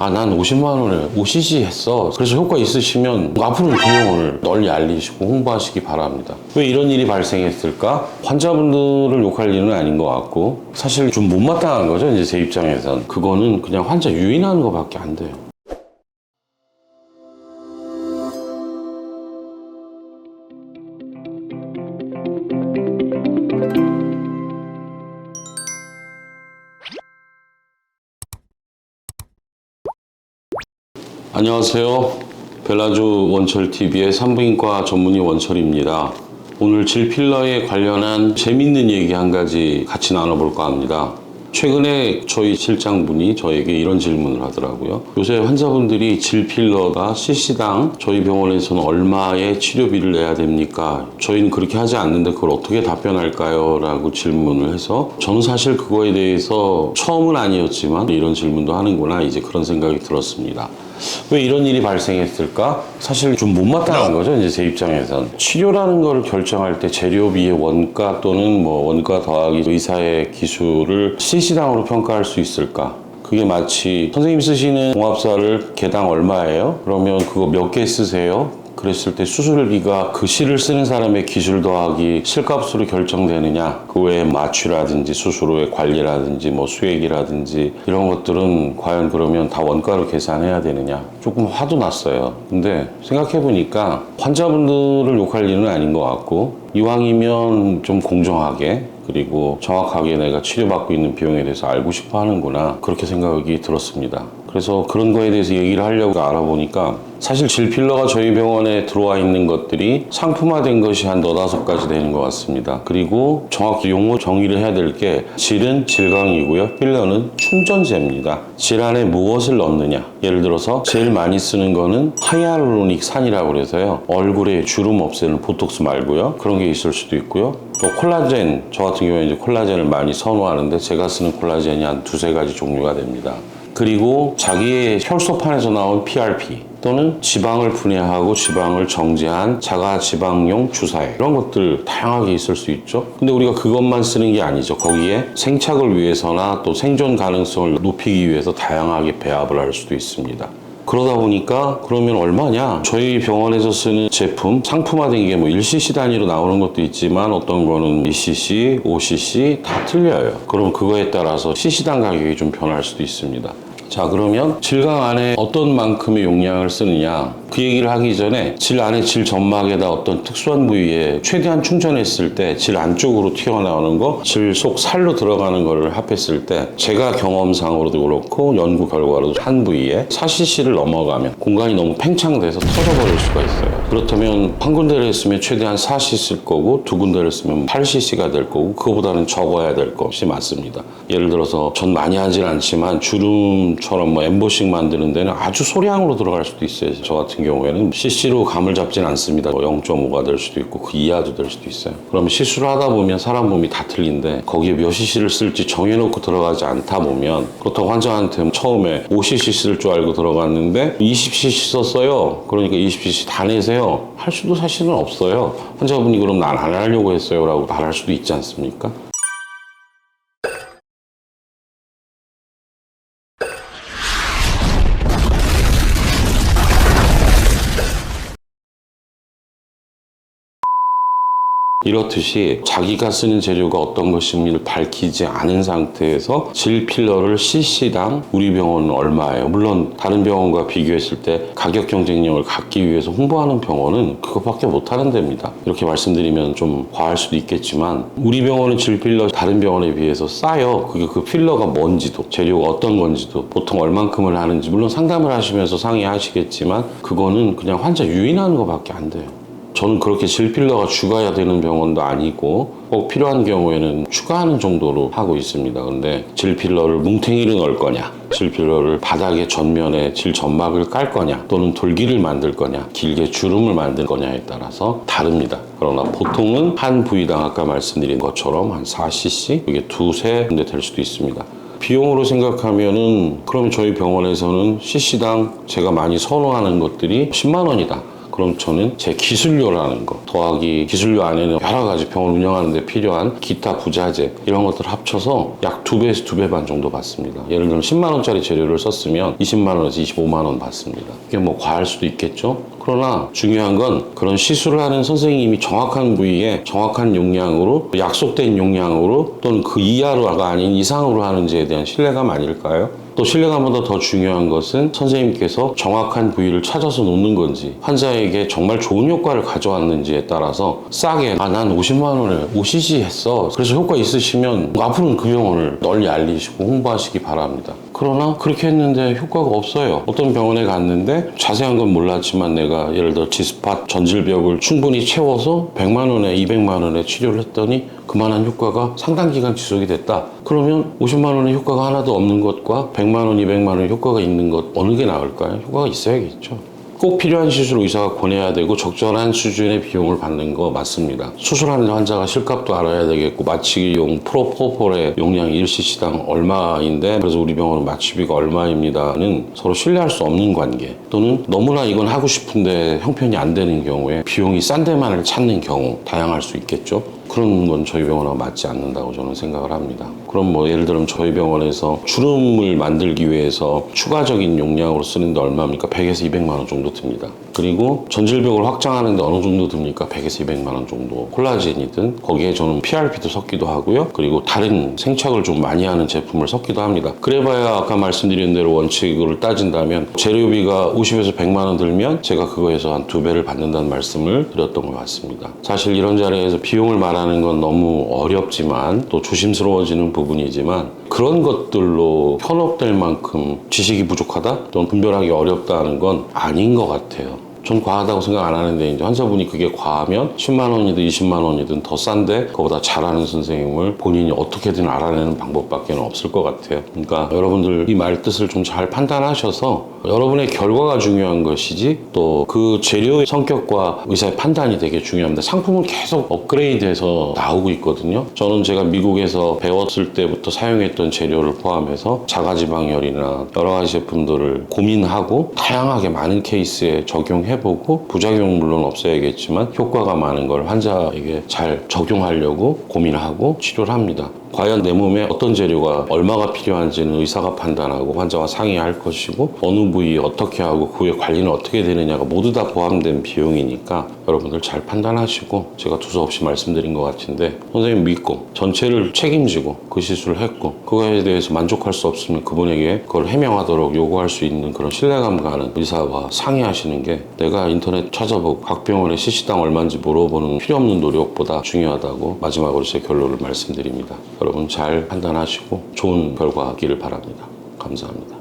난 50만 원에 OCC 했어. 그래서 효과 있으시면 앞으로는 그 병원을 널리 알리시고 홍보하시기 바랍니다. 왜 이런 일이 발생했을까? 환자분들을 욕할 일은 아닌 것 같고, 사실 좀 못마땅한 거죠, 이제 제 입장에선. 그거는 그냥 환자 유인하는 것밖에 안 돼요. 안녕하세요. 벨라주 원철TV의 산부인과 전문의 원철입니다. 오늘 질필러에 관련한 재밌는 얘기 한 가지 같이 나눠볼까 합니다. 최근에 저희 실장분이 저에게 이런 질문을 하더라고요. 요새 환자분들이 질필러가 CC당 저희 병원에서는 얼마의 치료비를 내야 됩니까? 저희는 그렇게 하지 않는데 그걸 어떻게 답변할까요? 라고 질문을 해서 저는 사실 그거에 대해서 처음은 아니었지만 이런 질문도 하는구나, 이제 그런 생각이 들었습니다. 왜 이런 일이 발생했을까? 사실 좀 못마땅한 거죠, 이제 제 입장에선. 치료라는 걸 결정할 때 재료비의 원가 또는 원가 더하기 의사의 기술을 CC당으로 평가할 수 있을까? 그게 마치 선생님 쓰시는 종합사를 개당 얼마예요? 그러면 그거 몇 개 쓰세요? 그랬을 때 수술비가 그 실을 쓰는 사람의 기술 더하기 실값으로 결정되느냐, 그 외에 마취라든지 수술 후의 관리라든지 수액이라든지 이런 것들은 과연 그러면 다 원가로 계산해야 되느냐, 조금 화도 났어요. 근데 생각해보니까 환자분들을 욕할 일은 아닌 것 같고, 이왕이면 좀 공정하게 그리고 정확하게 내가 치료받고 있는 비용에 대해서 알고 싶어 하는구나, 그렇게 생각이 들었습니다. 그래서 그런 거에 대해서 얘기를 하려고 알아보니까 사실 질필러가 저희 병원에 들어와 있는 것들이 상품화된 것이 한 4-5가지 되는 것 같습니다. 그리고 정확히 용어 정의를 해야 될 게, 질은 질강이고요, 필러는 충전재입니다. 질 안에 무엇을 넣느냐, 예를 들어서 제일 많이 쓰는 거는 하이알루로닉 산이라고 그래서요, 얼굴에 주름 없애는 보톡스 말고요, 그런 게 있을 수도 있고요. 또 콜라겐, 저 같은 경우에 이제 콜라겐을 많이 선호하는데 제가 쓰는 콜라겐이 한 2-3가지 종류가 됩니다. 그리고 자기의 혈소판에서 나온 PRP 또는 지방을 분해하고 지방을 정제한 자가지방용 주사액, 이런 것들 다양하게 있을 수 있죠. 근데 우리가 그것만 쓰는 게 아니죠. 거기에 생착을 위해서나 또 생존 가능성을 높이기 위해서 다양하게 배합을 할 수도 있습니다. 그러다 보니까 그러면 얼마냐? 저희 병원에서 쓰는 제품 상품화된 게 1cc 단위로 나오는 것도 있지만 어떤 거는 2cc, 5cc 다 틀려요. 그럼 그거에 따라서 cc당 가격이 좀 변할 수도 있습니다. 자, 그러면 질강 안에 어떤 만큼의 용량을 쓰느냐, 그 얘기를 하기 전에 질 안에 질 점막에다 어떤 특수한 부위에 최대한 충전했을 때 질 안쪽으로 튀어나오는 거, 질 속 살로 들어가는 거를 합했을 때 제가 경험상으로도 그렇고 연구 결과로도 한 부위에 4cc를 넘어가면 공간이 너무 팽창돼서 터져버릴 수가 있어요. 그렇다면 한 군데를 했으면 최대한 4cc 쓸 거고, 두 군데를 쓰면 8cc가 될 거고, 그거보다는 적어야 될 것이 맞습니다. 예를 들어서 전 많이 하진 않지만 주름처럼 엠보싱 만드는 데는 아주 소량으로 들어갈 수도 있어요. 저 같은 경우에는 cc로 감을 잡진 않습니다. 0.5가 될 수도 있고 그 이하도 될 수도 있어요. 그러면 시술을 하다 보면 사람 몸이 다 틀린데 거기에 몇 cc를 쓸지 정해놓고 들어가지 않다 보면, 그렇다고 환자한테 처음에 5cc 쓸 줄 알고 들어갔는데 20cc 썼어요. 그러니까 20cc 다 내세요, 할 수도 사실은 없어요. 환자분이 그럼 난 안 하려고 했어요 라고 말할 수도 있지 않습니까? 이렇듯이 자기가 쓰는 재료가 어떤 것인지를 밝히지 않은 상태에서 질필러를 cc당 우리 병원은 얼마예요? 물론 다른 병원과 비교했을 때 가격 경쟁력을 갖기 위해서 홍보하는 병원은 그것밖에 못하는 데입니다. 이렇게 말씀드리면 좀 과할 수도 있겠지만 우리 병원은 질필러 다른 병원에 비해서 싸요. 그게 그 필러가 뭔지도 재료가 어떤 건지도 보통 얼만큼을 하는지 물론 상담을 하시면서 상의하시겠지만 그거는 그냥 환자 유인하는 것밖에 안 돼요. 저는 그렇게 질필러가 추가해야 되는 병원도 아니고 꼭 필요한 경우에는 추가하는 정도로 하고 있습니다. 근데 질필러를 뭉탱이로 넣을 거냐, 질필러를 바닥에 전면에 질 점막을 깔 거냐, 또는 돌기를 만들 거냐, 길게 주름을 만들 거냐에 따라서 다릅니다. 그러나 보통은 한 부위당 아까 말씀드린 것처럼 한 4cc, 이게 2-3군데 될 수도 있습니다. 비용으로 생각하면은 그러면 저희 병원에서는 cc당 제가 많이 선호하는 것들이 10만 원이다. 그럼 저는 제 기술료라는 거 더하기 기술료 안에는 여러 가지 병원 운영하는 데 필요한 기타 부자재 이런 것들을 합쳐서 약 2배에서 2배 반 정도 받습니다. 예를 들면 10만 원짜리 재료를 썼으면 20만 원에서 25만 원 받습니다. 이게 뭐 과할 수도 있겠죠. 그러나 중요한 건 그런 시술을 하는 선생님이 정확한 부위에 정확한 용량으로 약속된 용량으로 또는 그 이하로가 아닌 이상으로 하는지에 대한 신뢰감 아닐까요? 또 신뢰감보다 더 중요한 것은 선생님께서 정확한 부위를 찾아서 놓는 건지 환자에게 정말 좋은 효과를 가져왔는지에 따라서 싸게 난 50만 원에 OCC 했어 그래서 효과 있으시면 앞으로는 그 병원을 널리 알리시고 홍보하시기 바랍니다. 그러나 그렇게 했는데 효과가 없어요. 어떤 병원에 갔는데 자세한 건 몰랐지만 내가 예를 들어 지스팟 전질벽을 충분히 채워서 100만 원에 200만 원에 치료를 했더니 그만한 효과가 상당 기간 지속이 됐다. 그러면 50만 원의 효과가 하나도 없는 것과 100만 원, 200만 원의 효과가 있는 것 어느 게 나을까요? 효과가 있어야겠죠. 꼭 필요한 시술을 의사가 권해야 되고 적절한 수준의 비용을 받는 거 맞습니다. 수술하는 환자가 실값도 알아야 되겠고 마취용 프로포폴의 용량이 1cc당 얼마인데 그래서 우리 병원은 마취비가 얼마입니다는 서로 신뢰할 수 없는 관계 또는 너무나 이건 하고 싶은데 형편이 안 되는 경우에 비용이 싼 데만을 찾는 경우 다양할 수 있겠죠. 그런 건 저희 병원하고 맞지 않는다고 저는 생각을 합니다. 그럼 뭐 예를 들면 저희 병원에서 주름을 만들기 위해서 추가적인 용량으로 쓰는데 얼마입니까? 100에서 200만 원 정도 듭니다. 그리고 전질벽을 확장하는데 어느 정도 듭니까? 100에서 200만 원 정도. 콜라겐이든 거기에 저는 PRP도 섞기도 하고요. 그리고 다른 생착을 좀 많이 하는 제품을 섞기도 합니다. 그래봐야 아까 말씀드린 대로 원칙을 따진다면 재료비가 50에서 100만 원 들면 제가 그거에서 한 2배를 받는다는 말씀을 드렸던 것 같습니다. 사실 이런 자리에서 비용을 말하는 건 너무 어렵지만 또 조심스러워지는 부분이지만 그런 것들로 현혹될 만큼 지식이 부족하다 또는 분별하기 어렵다는 건 아닌 것 같아요. 전 과하다고 생각 안 하는데 이제 환자분이 그게 과하면 10만 원이든 20만 원이든 더 싼데 그거보다 잘하는 선생님을 본인이 어떻게든 알아내는 방법밖에 없을 것 같아요. 그러니까 여러분들 이 말 뜻을 좀 잘 판단하셔서 여러분의 결과가 중요한 것이지 또 그 재료의 성격과 의사의 판단이 되게 중요합니다. 상품은 계속 업그레이드해서 나오고 있거든요. 저는 제가 미국에서 배웠을 때부터 사용했던 재료를 포함해서 자가지방혈이나 여러 가지 제품들을 고민하고 다양하게 많은 케이스에 적용해보고 부작용은 물론 없어야겠지만 효과가 많은 걸 환자에게 잘 적용하려고 고민하고 치료를 합니다. 과연 내 몸에 어떤 재료가 얼마가 필요한지는 의사가 판단하고 환자와 상의할 것이고 어느 부위에 어떻게 하고 그의 관리는 어떻게 되느냐가 모두 다 포함된 비용이니까 여러분들 잘 판단하시고 제가 두서없이 말씀드린 것 같은데 선생님 믿고 전체를 책임지고 그 시술을 했고 그거에 대해서 만족할 수 없으면 그분에게 그걸 해명하도록 요구할 수 있는 그런 신뢰감 가는 의사와 상의하시는 게 내가 인터넷 찾아보고 각 병원의 CC당 얼마인지 물어보는 필요 없는 노력보다 중요하다고 마지막으로 제 결론을 말씀드립니다. 여러분 잘 판단하시고 좋은 결과 있기를 바랍니다. 감사합니다.